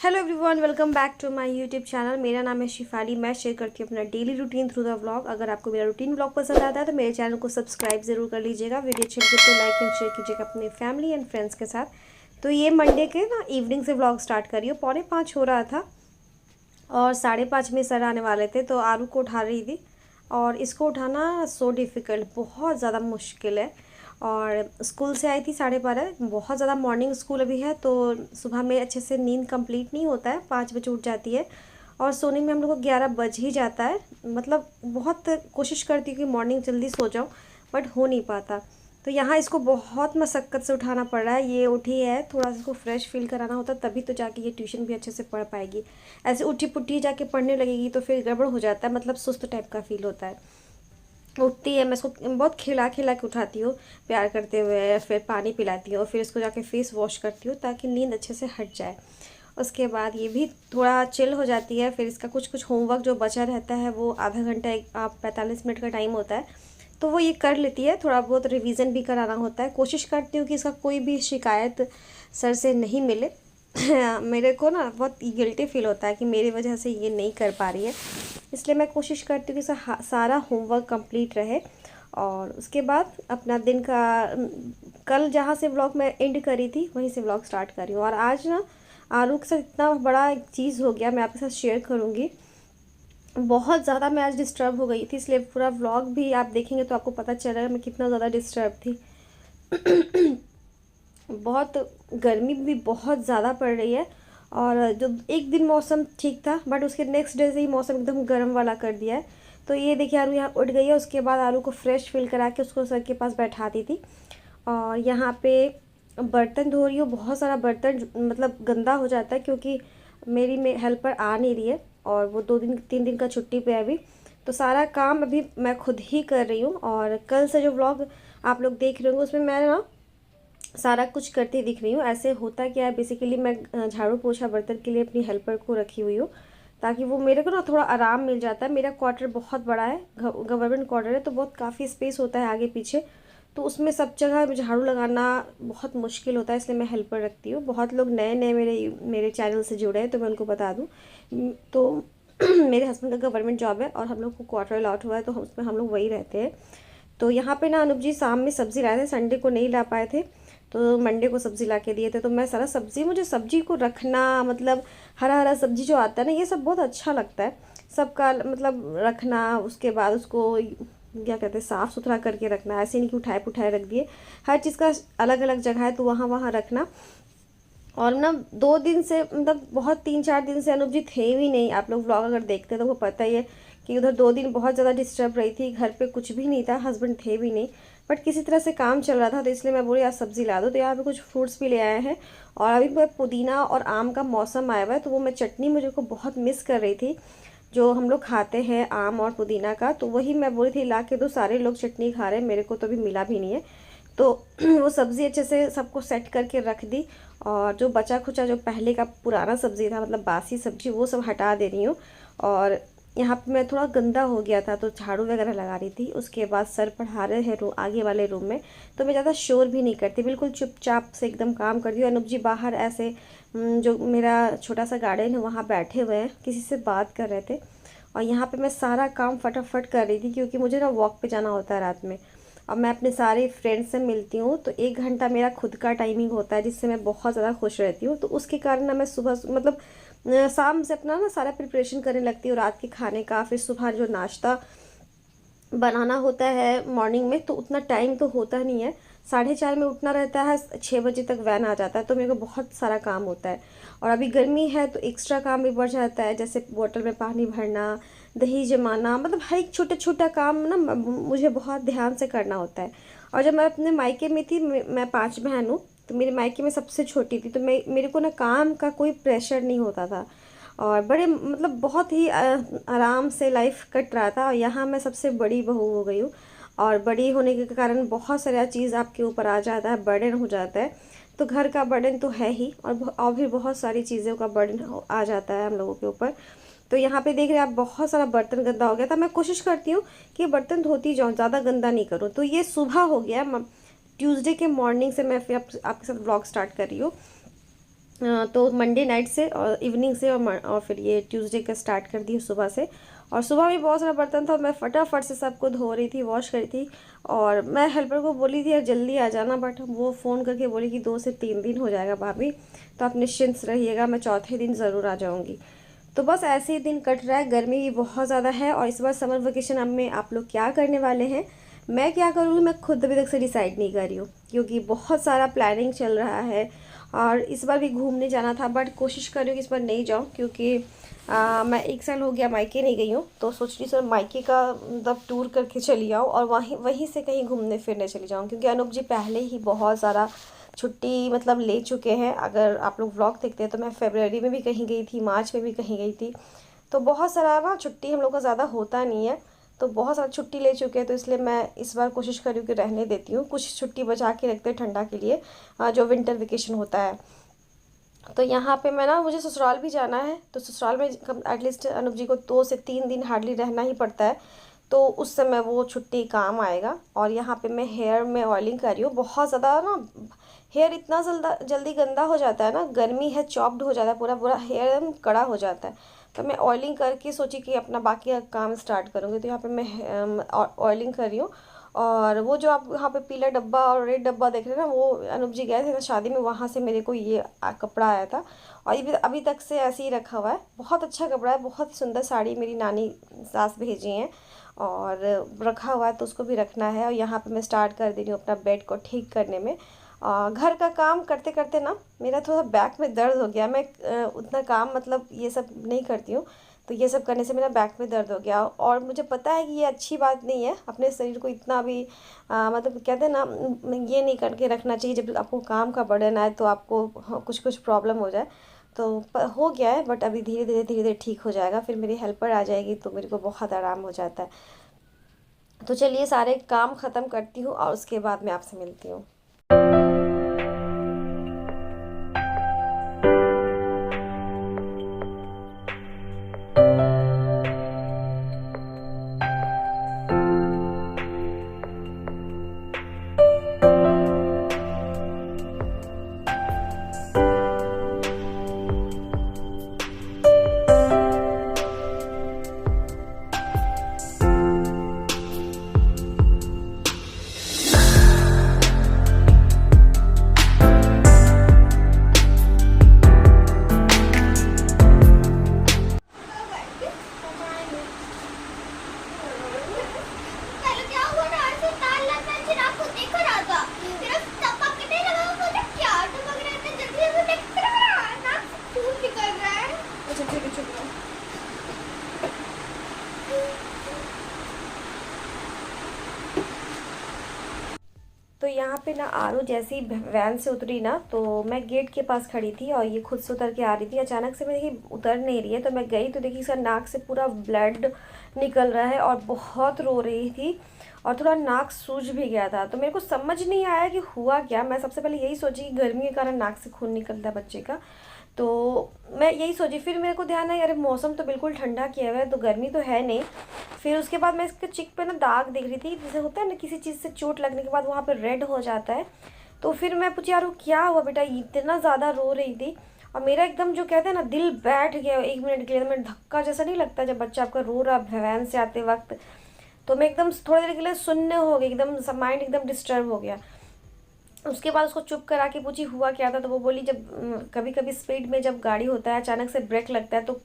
Hello everyone, welcome back to my YouTube channel. मेरा नाम है शिफाली। मैं शेयर करती हूँ अपना daily routine through the vlog. अगर आपको मेरा रूटीन व्लॉग पसंद आता है तो मेरे चैनल को सब्सक्राइब ज़रूर कर लीजिएगा। वीडियो अच्छी लगे तो लाइक एंड शेयर कीजिएगा अपने फैमिली एंड फ्रेंड्स के साथ। तो ये मंडे के ना इवनिंग से व्लॉग स्टार्ट करी हो। 4:45 हो रहा था और 5:30 में सर आने वाले थे, तो आरू को उठा रही थी। और इसको उठाना सो डिफ़िकल्ट, बहुत ज़्यादा मुश्किल है। और स्कूल से आई थी 12:30, बहुत ज़्यादा मॉर्निंग स्कूल अभी है, तो सुबह में अच्छे से नींद कंप्लीट नहीं होता है। 5 बजे उठ जाती है और सोने में हम लोग को 11 बज ही जाता है। मतलब बहुत कोशिश करती हूँ कि मॉर्निंग जल्दी सो जाऊँ, बट हो नहीं पाता। तो यहाँ इसको बहुत मशक्क़त से उठाना पड़ रहा है। ये उठी है, थोड़ा सा इसको फ्रेश फील कराना होता तभी तो जाके ये ट्यूशन भी अच्छे से पढ़ पाएगी। ऐसे उठी पुट्टी जाके पढ़ने लगेगी तो फिर गड़बड़ हो जाता है, मतलब सुस्त टाइप का फील होता है। उठती है, मैं इसको बहुत खिला खिला के उठाती हूँ, प्यार करते हुए, फिर पानी पिलाती हूँ, फिर इसको जाके फेस वॉश करती हूँ ताकि नींद अच्छे से हट जाए। उसके बाद ये भी थोड़ा चिल हो जाती है। फिर इसका कुछ कुछ होमवर्क जो बचा रहता है वो आधा घंटा 45 मिनट का टाइम होता है, तो वो ये कर लेती है। थोड़ा बहुत रिवीजन भी कराना होता है। कोशिश करती हूँ कि इसका कोई भी शिकायत सर से नहीं मिले। मेरे को ना बहुत गिल्टी फील होता है कि मेरी वजह से ये नहीं कर पा रही है, इसलिए मैं कोशिश करती हूँ कि सारा होमवर्क कंप्लीट रहे। और उसके बाद अपना दिन का कल जहाँ से व्लॉग मैं एंड करी थी वहीं से व्लॉग स्टार्ट कर रही हूँ। और आज ना आरू के साथ इतना बड़ा एक चीज़ हो गया, मैं आपके साथ शेयर करूँगी। बहुत ज़्यादा मैं आज डिस्टर्ब हो गई थी, इसलिए पूरा व्लॉग भी आप देखेंगे तो आपको पता चलेगा मैं कितना ज़्यादा डिस्टर्ब थी। बहुत गर्मी भी बहुत ज़्यादा पड़ रही है। और जो एक दिन मौसम ठीक था, बट उसके नेक्स्ट डे से ही मौसम एकदम गर्म वाला कर दिया है। तो ये देखिए आरू यहाँ उठ गई है। उसके बाद आरू को फ्रेश फील करा के उसको सर के पास बैठा दी थी। और यहाँ पे बर्तन धो रही हूँ। बहुत सारा बर्तन मतलब गंदा हो जाता है क्योंकि मेरी में हेल्पर आ नहीं रही है और वो 2 दिन 3 दिन का छुट्टी पे है अभी। तो सारा काम अभी मैं खुद ही कर रही हूँ। और कल से जो व्लॉग आप लोग देख रहे होंगे उसमें मैं ना सारा कुछ करती दिख रही हूँ। ऐसे होता क्या है, बेसिकली मैं झाड़ू पोछा बर्तन के लिए अपनी हेल्पर को रखी हुई हूँ ताकि वो मेरे को ना थोड़ा आराम मिल जाता है। मेरा क्वार्टर बहुत बड़ा है, गवर्नमेंट क्वार्टर है, तो बहुत काफ़ी स्पेस होता है आगे पीछे, तो उसमें सब जगह झाड़ू लगाना बहुत मुश्किल होता है, इसलिए मैं हेल्पर रखती हूँ। बहुत लोग नए नए मेरे मेरे चैनल से जुड़े हैं, तो मैं उनको बता दूँ। तो मेरे हस्बैंड का गवर्नमेंट जॉब है और हम लोग को क्वार्टर अलॉट हुआ है, तो उसमें हम लोग वही रहते हैं। तो यहाँ पे ना अनूप जी शाम में सब्ज़ी लाए थे, संडे को नहीं ला पाए थे, तो मंडे को सब्ज़ी ला के दिए थे। तो मैं सारा सब्ज़ी, मुझे सब्ज़ी को रखना, मतलब हरा हरा सब्ज़ी जो आता है ना, ये सब बहुत अच्छा लगता है सबका, मतलब रखना। उसके बाद उसको क्या कहते हैं, साफ़ सुथरा करके रखना, ऐसे नहीं कि उठाए पुठाए रख दिए। हर चीज़ का अलग अलग जगह है, तो वहाँ वहाँ रखना। और ना 2 दिन से, मतलब बहुत 3-4 दिन से अनुप जी थे ही नहीं। आप लोग व्लॉग अगर देखते हैं तो वो पता ही है कि उधर 2 दिन बहुत ज़्यादा डिस्टर्ब रही थी। घर पे कुछ भी नहीं था, हस्बैंड थे भी नहीं, बट किसी तरह से काम चल रहा था, तो इसलिए मैं बोली आज सब्ज़ी ला दो। तो यहाँ पे कुछ फ्रूट्स भी ले आए हैं। और अभी मैं पुदीना और आम का मौसम आया हुआ है, तो वो मैं चटनी मुझे को बहुत मिस कर रही थी, जो हम लोग खाते हैं आम और पुदीना का, तो वही मैं बोली थी ला के दो। सारे लोग चटनी खा रहे हैं, मेरे को तो अभी मिला भी नहीं है। तो वो सब्ज़ी अच्छे से सबको सेट करके रख दी। और जो बचा खुचा, जो पहले का पुराना सब्ज़ी था, मतलब बासी सब्ज़ी, वो सब हटा दे रही हूँ। और यहाँ पे मैं थोड़ा गंदा हो गया था तो झाड़ू वगैरह लगा रही थी। उसके बाद सर पढ़ा रहे हैं आगे वाले रूम में, तो मैं ज़्यादा शोर भी नहीं करती, बिल्कुल चुपचाप से एकदम काम करती हूँ। अनुप जी बाहर ऐसे जो मेरा छोटा सा गार्डन है वहाँ बैठे हुए हैं, किसी से बात कर रहे थे। और यहाँ पे मैं सारा काम फटाफट कर रही थी क्योंकि मुझे ना वॉक पे जाना होता है रात में। अब मैं अपने सारे फ्रेंड्स से मिलती हूँ, तो 1 घंटा मेरा खुद का टाइमिंग होता है, जिससे मैं बहुत ज़्यादा खुश रहती हूँ। तो उसके कारण ना मैं सुबह मतलब शाम से अपना ना सारा प्रिपरेशन करने लगती हूँ रात के खाने का। फिर सुबह जो नाश्ता बनाना होता है मॉर्निंग में, तो उतना टाइम तो होता नहीं है। 4:30 में उठना रहता है, 6 बजे तक वैन आ जाता है, तो मेरे को बहुत सारा काम होता है। और अभी गर्मी है तो एक्स्ट्रा काम भी बढ़ जाता है, जैसे बोतल में पानी भरना, दही जमाना, मतलब हर एक छोटा छोटा काम ना मुझे बहुत ध्यान से करना होता है। और जब मैं अपने मायके में थी, मैं 5 बहन हूँ, तो मेरे मायके में सबसे छोटी थी, तो मेरे को ना काम का कोई प्रेशर नहीं होता था और बड़े मतलब बहुत ही आराम से लाइफ कट रहा था। और यहाँ मैं सबसे बड़ी बहू हो गई हूँ, और बड़ी होने के कारण बहुत सारा चीज़ आपके ऊपर आ जाता है, बर्डन हो जाता है। तो घर का बर्डन तो है ही, और भी बहुत सारी चीज़ों का बर्डन आ जाता है हम लोगों के ऊपर। तो यहाँ पे देख रहे हैं आप, बहुत सारा बर्तन गंदा हो गया था। मैं कोशिश करती हूँ कि बर्तन धोती जाऊँ, ज़्यादा गंदा नहीं करूँ। तो ये सुबह हो गया, ट्यूसडे के मॉर्निंग से मैं फिर आपके साथ व्लॉग स्टार्ट कर रही हूँ। तो मंडे नाइट से और इवनिंग से और फिर ये ट्यूसडे का स्टार्ट कर दी सुबह से। और सुबह भी बहुत सारा बर्तन था, मैं फटाफट से सबको धो रही थी, वॉश करी थी। और मैं हेल्पर को बोली थी यार जल्दी आ जाना, बट वो फ़ोन करके बोली कि 2 से 3 दिन हो जाएगा भाभी, तो आप निश्चिंत रहिएगा, मैं चौथे दिन ज़रूर आ जाऊँगी। तो बस ऐसे ही दिन कट रहा है, गर्मी भी बहुत ज़्यादा है। और इस बार समर वेकेशन अब में आप लोग क्या करने वाले हैं, मैं क्या करूँगी, मैं खुद अभी तक से डिसाइड नहीं कर रही हूँ, क्योंकि बहुत सारा प्लानिंग चल रहा है। और इस बार भी घूमने जाना था, बट कोशिश कर रही हूँ कि इस बार नहीं जाऊँ, क्योंकि मैं 1 साल हो गया मायके नहीं गई हूँ। तो सोच रही सर मायके का मतलब टूर करके चली जाऊँ और वहीं वहीं से कहीं घूमने फिरने चली जाऊँ, क्योंकि अनूप जी पहले ही बहुत सारा छुट्टी मतलब ले चुके हैं। अगर आप लोग व्लॉग देखते हैं तो मैं फरवरी में भी कहीं गई थी, मार्च में भी कहीं गई थी। तो बहुत सारा ना छुट्टी हम लोग का ज़्यादा होता नहीं है, तो बहुत सारा छुट्टी ले चुके हैं। तो इसलिए मैं इस बार कोशिश कर रही हूँ कि रहने देती हूँ, कुछ छुट्टी बचा के रखते हैं ठंडा के लिए, जो विंटर वेकेशन होता है। तो यहाँ पे मैं ना, मुझे ससुराल भी जाना है, तो ससुराल में एटलीस्ट अनूप जी को 2 से 3 दिन हार्डली रहना ही पड़ता है, तो उस समय वो छुट्टी काम आएगा। और यहाँ पे मैं हेयर में ऑयलिंग कर रही हूँ, बहुत ज़्यादा ना हेयर इतना जल्दी गंदा हो जाता है ना, गर्मी है, चॉप्ड हो जाता है, पूरा पूरा हेयर एकदम कड़ा हो जाता है। तो मैं ऑयलिंग करके सोची कि अपना बाकी का काम स्टार्ट करूँगी। तो यहाँ पे मैं ऑयलिंग कर रही हूँ। और वो जो आप यहाँ पे पीला डब्बा और रेड डब्बा देख रहे हैं ना, वो अनूप जी गए थे ना शादी में, वहाँ से मेरे को ये कपड़ा आया था। और ये अभी तक से ऐसे ही रखा हुआ है, बहुत अच्छा कपड़ा है, बहुत ही सुंदर साड़ी मेरी नानी सास भेजी हैं और रखा हुआ है, तो उसको भी रखना है। और यहाँ पे मैं स्टार्ट कर दे रही हूँ अपना बेड को ठीक करने में। घर का काम करते करते ना मेरा थोड़ा बैक में दर्द हो गया, मैं उतना काम मतलब ये सब नहीं करती हूँ, तो ये सब करने से मेरा बैक में दर्द हो गया। और मुझे पता है कि ये अच्छी बात नहीं है, अपने शरीर को इतना भी मतलब कहते हैं ना, ये नहीं करके रखना चाहिए। जब आपको काम का बर्डन आए तो आपको कुछ कुछ प्रॉब्लम हो जाए, तो हो गया है, बट अभी धीरे धीरे ठीक हो जाएगा। फिर मेरी हेल्पर आ जाएगी तो मेरे को बहुत आराम हो जाता है। तो चलिए सारे काम ख़त्म करती हूँ और उसके बाद मैं आपसे मिलती हूँ। तो यहाँ पे ना आरू जैसे ही वैन से उतरी ना, तो मैं गेट के पास खड़ी थी और ये खुद से उतर के आ रही थी। अचानक से मैं देखी उतर नहीं रही है, तो मैं गई तो देखी इसका नाक से पूरा ब्लड निकल रहा है और बहुत रो रही थी और थोड़ा नाक सूज भी गया था। तो मेरे को समझ नहीं आया कि हुआ क्या। मैं सबसे पहले यही सोची कि गर्मी के कारण नाक से खून निकलता है बच्चे का, तो मैं यही सोची। फिर मेरे को ध्यान है, अरे मौसम तो बिल्कुल ठंडा किया हुआ है, तो गर्मी तो है नहीं। फिर उसके बाद मैं इसके चिक पे ना दाग देख रही थी, जैसे होता है ना किसी चीज़ से चोट लगने के बाद वहाँ पे रेड हो जाता है। तो फिर मैं पूछी यार वो क्या हुआ बेटा, इतना ज़्यादा रो रही थी। और मेरा एकदम जो कहते हैं ना दिल बैठ गया 1 मिनट के लिए। मेरा धक्का जैसा नहीं लगता जब बच्चा आपका रो रहा वैन से आते वक्त, तो मैं एकदम थोड़ी देर के लिए शून्य हो गई, एकदम माइंड एकदम डिस्टर्ब हो गया। उसके बाद उसको चुप करा के पूछी हुआ क्या था, तो वो बोली जब कभी कभी स्पीड में जब गाड़ी होता है अचानक से ब्रेक लगता है तो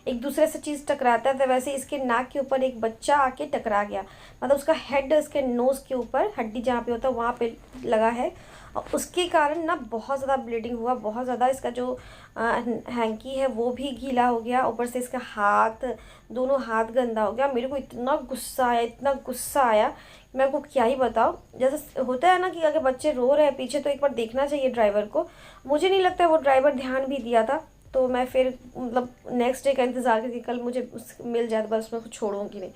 एक दूसरे से चीज़ टकराता है, तो वैसे इसके नाक के ऊपर एक बच्चा आके टकरा गया। मतलब उसका हेड इसके नोज़ के ऊपर हड्डी जहाँ पे होता है वहाँ पे लगा है, और उसके कारण ना बहुत ज़्यादा ब्लीडिंग हुआ, बहुत ज़्यादा। इसका जो हैंकी है वो भी गीला हो गया, ऊपर से इसका हाथ, दोनों हाथ गंदा हो गया। मेरे को इतना गुस्सा आया, इतना गुस्सा आया, मैं आपको क्या ही बताऊँ। जैसे होता है ना कि अगर बच्चे रो रहे हैं पीछे तो एक बार देखना चाहिए ड्राइवर को। मुझे नहीं लगता है वो ड्राइवर ध्यान भी दिया था। तो मैं फिर मतलब नेक्स्ट डे का इंतज़ार करके कल मुझे उस मिल जाए, बस मैं उसको छोड़ूंगी नहीं।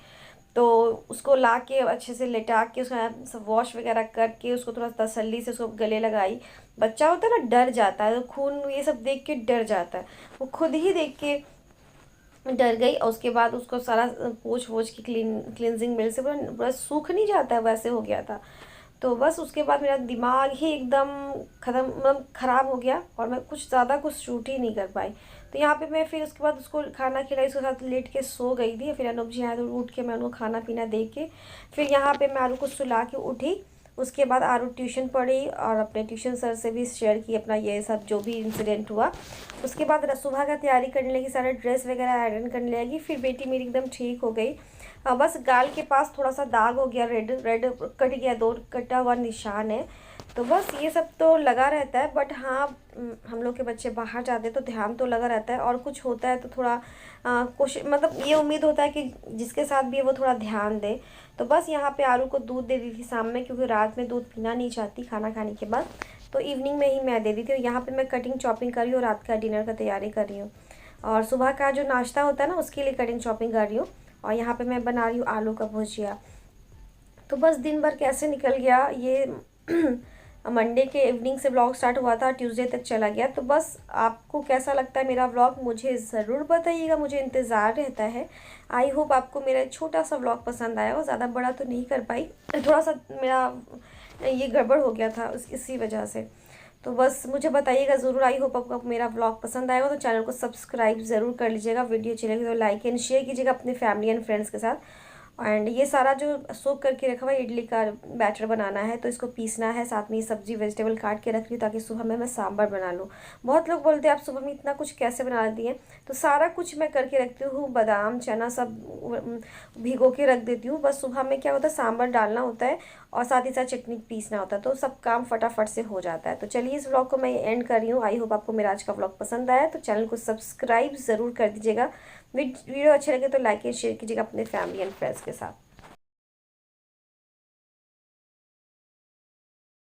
तो उसको ला के अच्छे से लेटा के उसका सब वॉश वगैरह करके उसको थोड़ा तसल्ली से उसको गले लगाई। बच्चा होता है ना डर जाता है, तो खून ये सब देख के डर जाता है, वो खुद ही देख के डर गई। और उसके बाद उसको सारा पोंछ वोछ की क्लींजिंग मिल से पूरा पूरा सूख नहीं जाता है, वैसे हो गया था। तो बस उसके बाद मेरा दिमाग ही एकदम ख़त्म, मतलब ख़राब हो गया और मैं कुछ ज़्यादा कुछ शूट ही नहीं कर पाई। तो यहाँ पे मैं फिर उसके बाद उसको खाना खिलाई, उसके साथ लेट के सो गई थी। फिर अनूप जी आए तो उठ के मैं उनको खाना पीना दे के फिर यहाँ पे मैं आरू को सुला के उठी। उसके बाद आरू ट्यूशन पढ़ी और अपने ट्यूशन सर से भी शेयर की अपना ये सब जो भी इंसिडेंट हुआ। उसके बाद सुबह का तैयारी करने लगी, सारा ड्रेस वगैरह आयरन करने लगी। फिर बेटी मेरी एकदम ठीक हो गई। बस गाल के पास थोड़ा सा दाग हो गया, रेड रेड कट गया, 2 कटा हुआ निशान है। तो बस ये सब तो लगा रहता है, बट हाँ हम लोग के बच्चे बाहर जाते हैं तो ध्यान तो लगा रहता है, और कुछ होता है तो थोड़ा कोशिश, मतलब ये उम्मीद होता है कि जिसके साथ भी है वो थोड़ा ध्यान दे। तो बस यहाँ पे आरू को दूध दे दी थी शाम में, क्योंकि रात में दूध पीना नहीं चाहती खाना खाने के बाद, तो इवनिंग में ही मैं दे दी थी। और यहाँ पे मैं कटिंग चॉपिंग कर रही हूँ, रात का डिनर का तैयारी कर रही हूँ, और सुबह का जो नाश्ता होता है ना उसके लिए कटिंग चॉपिंग कर रही हूँ। और यहाँ पे मैं बना रही हूँ आलू का भुजिया। तो बस दिन भर कैसे निकल गया ये मंडे के इवनिंग से व्लॉग स्टार्ट हुआ था, ट्यूसडे तक चला गया। तो बस आपको कैसा लगता है मेरा व्लॉग मुझे ज़रूर बताइएगा, मुझे इंतज़ार रहता है। आई होप आपको मेरा छोटा सा व्लॉग पसंद आया हो, ज़्यादा बड़ा तो नहीं कर पाई, थोड़ा सा मेरा ये गड़बड़ हो गया था इसी वजह से। तो बस मुझे बताइएगा ज़रूर। आई होप आपको मेरा व्लॉग पसंद आएगा, तो चैनल को सब्सक्राइब ज़रूर कर लीजिएगा। वीडियो अच्छी लगी तो लाइक एंड शेयर कीजिएगा अपने फैमिली एंड फ्रेंड्स के साथ। एंड ये सारा जो सोक करके रखा हुआ इडली का बैटर बनाना है, तो इसको पीसना है, साथ में ये सब्जी वेजिटेबल काट के रख रही हूँ ताकि सुबह में मैं सांभर बना लूँ। बहुत लोग बोलते हैं आप सुबह में इतना कुछ कैसे बना देती हैं, तो सारा कुछ मैं करके रखती हूँ, बादाम चना सब भिगो के रख देती हूँ। बस सुबह में क्या होता है सांभर डालना होता है और साथ ही साथ चटनी पीसना होता है, तो सब काम फटाफट से हो जाता है। तो चलिए इस व्लॉग को मैं एंड कर रही हूँ। आई होप आपको मेरा आज का व्लॉग पसंद आया, तो चैनल को सब्सक्राइब ज़रूर कर दीजिएगा। वीडियो अच्छे लगे तो लाइक एंड शेयर कीजिएगा अपने फैमिली एंड फ्रेंड्स के साथ।